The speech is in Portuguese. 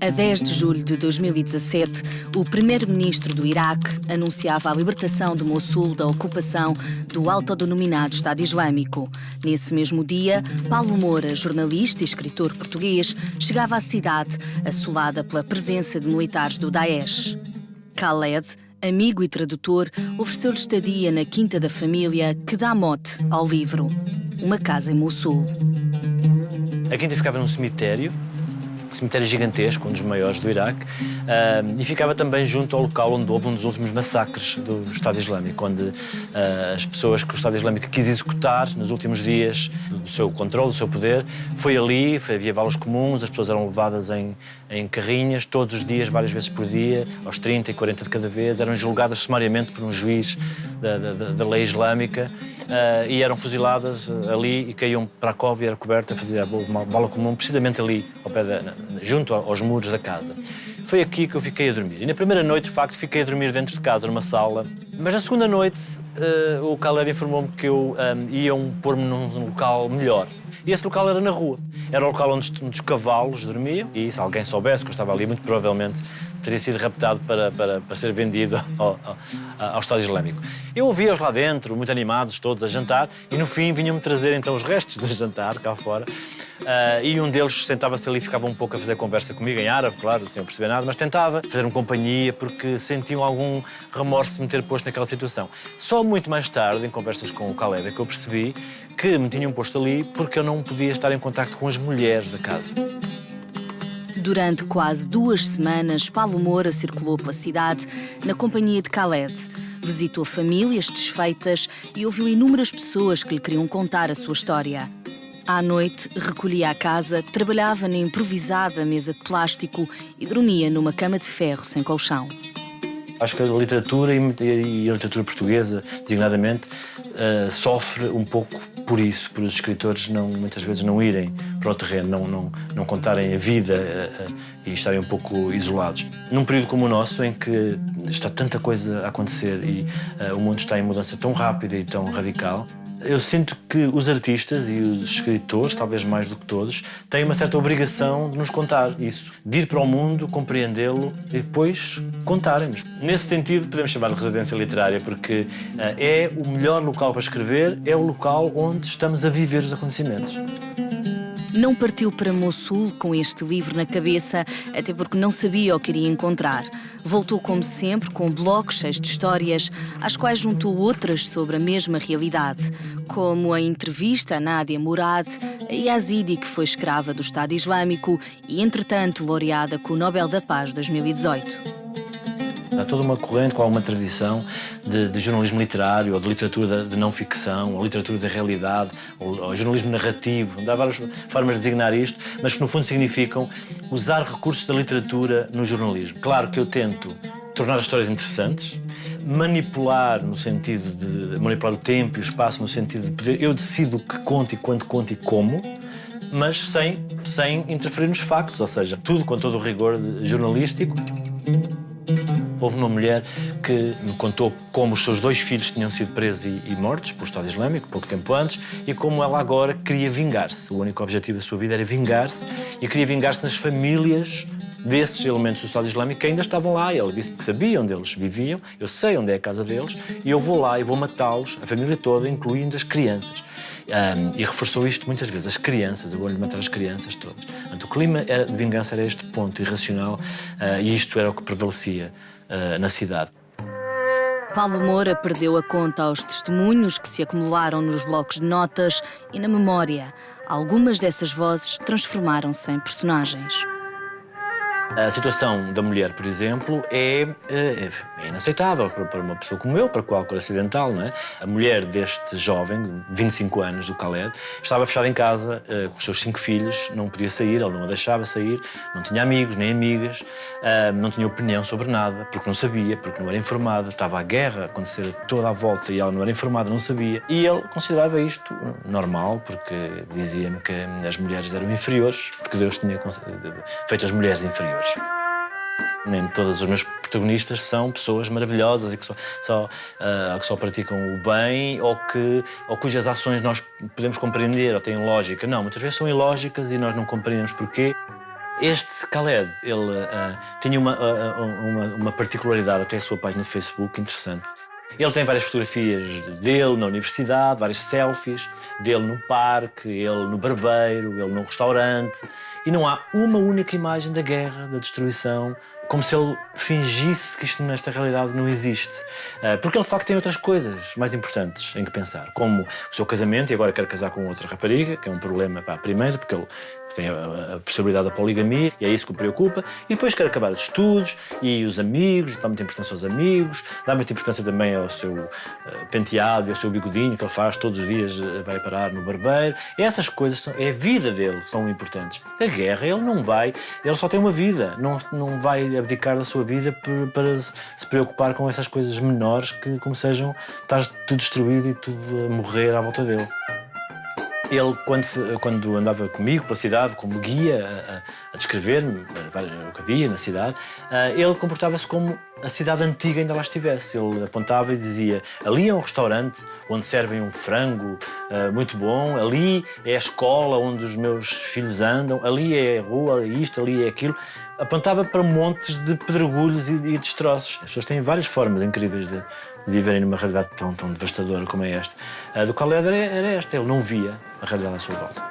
A 10 de julho de 2017, o primeiro-ministro do Iraque anunciava a libertação de Mossul da ocupação do autodenominado Estado Islâmico. Nesse mesmo dia, Paulo Moura, jornalista e escritor português, chegava à cidade, assolada pela presença de militares do Daesh. Khaled, amigo e tradutor, ofereceu-lhe estadia na quinta da família, que dá mote ao livro, Uma Casa em Mossul. A quinta ficava num cemitério gigantesco, um dos maiores do Iraque, e ficava também junto ao local onde houve um dos últimos massacres do Estado Islâmico, onde as pessoas que o Estado Islâmico quis executar nos últimos dias do seu controle, do seu poder, foi ali, havia valas comuns, as pessoas eram levadas em carrinhas, todos os dias, várias vezes por dia, aos 30 e 40 de cada vez, eram julgadas sumariamente por um juiz da lei islâmica, e eram fuziladas ali e caíam para a cova e era coberta, fazia uma bala comum, precisamente ali, ao pé junto aos muros da casa. Foi aqui que eu fiquei a dormir. E na primeira noite, de facto, fiquei a dormir dentro de casa, numa sala. Mas na segunda noite, o Khaled informou-me que iam pôr-me num local melhor. E esse local era na rua. Era o local onde os cavalos dormiam. E se alguém soubesse que eu estava ali, muito provavelmente teria sido raptado para ser vendido ao Estado Islâmico. Eu ouvia-os lá dentro, muito animados, todos a jantar, e no fim vinham-me trazer então os restos do jantar, cá fora. E um deles sentava-se ali e ficava um pouco a fazer conversa comigo, em árabe, claro, sem eu perceber nada, mas tentava fazer-me companhia porque sentiam algum remorso de me ter posto naquela situação. Só muito mais tarde, em conversas com o Khaled, é que eu percebi que me tinham posto ali porque eu não podia estar em contacto com as mulheres da casa. Durante quase 2 semanas, Paulo Moura circulou pela cidade na companhia de Khaled. Visitou famílias desfeitas e ouviu inúmeras pessoas que lhe queriam contar a sua história. À noite, recolhia a casa, trabalhava na improvisada mesa de plástico e dormia numa cama de ferro sem colchão. Acho que a literatura e a literatura portuguesa, designadamente, sofre um pouco por isso, por os escritores muitas vezes não irem para o terreno, não contarem a vida e estarem um pouco isolados. Num período como o nosso, em que está tanta coisa a acontecer e o mundo está em mudança tão rápida e tão radical, eu sinto que os artistas e os escritores, talvez mais do que todos, têm uma certa obrigação de nos contar isso, de ir para o mundo, compreendê-lo e depois contarem-nos. Nesse sentido, podemos chamar de residência literária, porque é o melhor local para escrever, é o local onde estamos a viver os acontecimentos. Não partiu para Mossul com este livro na cabeça, até porque não sabia o que iria encontrar. Voltou, como sempre, com blocos cheios de histórias, às quais juntou outras sobre a mesma realidade, como a entrevista a Nadia Murad, a Yazidi, que foi escrava do Estado Islâmico e, entretanto, laureada com o Nobel da Paz 2018. Há toda uma corrente, com alguma tradição de jornalismo literário, ou de literatura de não-ficção, ou literatura da realidade, ou jornalismo narrativo. Há várias formas de designar isto, mas que no fundo significam usar recursos da literatura no jornalismo. Claro que eu tento tornar as histórias interessantes, manipular no sentido de manipular o tempo e o espaço, no sentido de poder... Eu decido o que conto e quando conto e como, mas sem interferir nos factos, ou seja, tudo com todo o rigor jornalístico. Houve uma mulher que me contou como os seus 2 filhos tinham sido presos e mortos pelo Estado Islâmico, pouco tempo antes, e como ela agora queria vingar-se. O único objetivo da sua vida era vingar-se, e queria vingar-se nas famílias desses elementos do Estado Islâmico que ainda estavam lá. Ela disse que sabia onde eles viviam, eu sei onde é a casa deles, e eu vou lá e vou matá-los, a família toda, incluindo as crianças. E reforçou isto muitas vezes, as crianças, eu vou-lhe matar as crianças todas. Portanto, o clima de vingança era este ponto irracional, e isto era o que prevalecia na cidade. Paulo Moura perdeu a conta aos testemunhos que se acumularam nos blocos de notas e na memória. Algumas dessas vozes transformaram-se em personagens. A situação da mulher, por exemplo, é inaceitável para uma pessoa como eu, para qualquer acidental, não é? A mulher deste jovem, de 25 anos, do Khaled, estava fechada em casa com os seus 5 filhos, não podia sair, ela não a deixava sair, não tinha amigos nem amigas, não tinha opinião sobre nada, porque não sabia, porque não era informada, estava a guerra a acontecer toda à volta e ela não era informada, não sabia. E ele considerava isto normal, porque dizia-me que as mulheres eram inferiores, porque Deus tinha feito as mulheres inferiores. Nem todos os meus protagonistas são pessoas maravilhosas e que só praticam o bem ou cujas ações nós podemos compreender ou têm lógica. Não, muitas vezes são ilógicas e nós não compreendemos porquê. Este Khaled, ele tinha uma particularidade até a sua página no Facebook interessante. Ele tem várias fotografias dele na universidade, vários selfies, dele no parque, ele no barbeiro, ele num restaurante. E não há uma única imagem da guerra, da destruição, como se ele fingisse que isto nesta realidade não existe. Porque ele, de facto, tem outras coisas mais importantes em que pensar, como o seu casamento, e agora quer casar com outra rapariga, que é um problema, primeiro, porque ele tem a possibilidade da poligamia, e é isso que o preocupa, e depois quer acabar os estudos, e os amigos, dá muita importância aos amigos, dá muita importância também ao seu penteado e ao seu bigodinho, que ele faz todos os dias, vai parar no barbeiro. Essas coisas, é a vida dele, são importantes. A guerra, ele não vai, ele só tem uma vida, não vai abdicar da sua vida para se preocupar com essas coisas menores que, como sejam, está tudo destruído e tudo a morrer à volta dele. Ele, quando andava comigo pela cidade, como guia, a descrever-me o que havia na cidade, ele comportava-se como a cidade antiga ainda lá estivesse. Ele apontava e dizia: ali é um restaurante onde servem um frango muito bom, ali é a escola onde os meus filhos andam, ali é a rua, isto, ali é aquilo. Apontava para montes de pedregulhos e destroços. As pessoas têm várias formas incríveis de viverem numa realidade tão devastadora como é esta. A do Khaled era esta, ele não via a realidade à sua volta.